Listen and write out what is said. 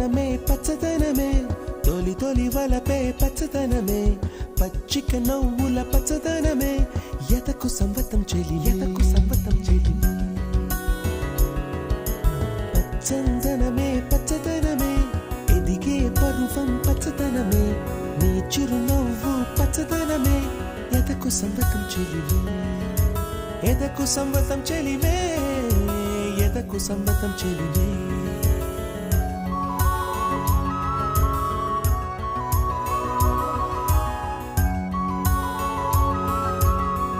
పచ్చదనమే పచ్చదనమే తొలి తొలి వలపే పచ్చదనమే పచ్చిక నవ్వుల పచ్చదనమే ఎదకు సంవతం చెలి ఎదకు సంవతం చెలి పచ్చదనమే పచ్చదనమే ఎదిగే పరువం పచ్చదనమే నీ చిరునవ్వు పచ్చదనమే ఎదకు సంవతం చెలివే ఎదకు సంవతం చెలివే ఎదకు సంవతం చెలివే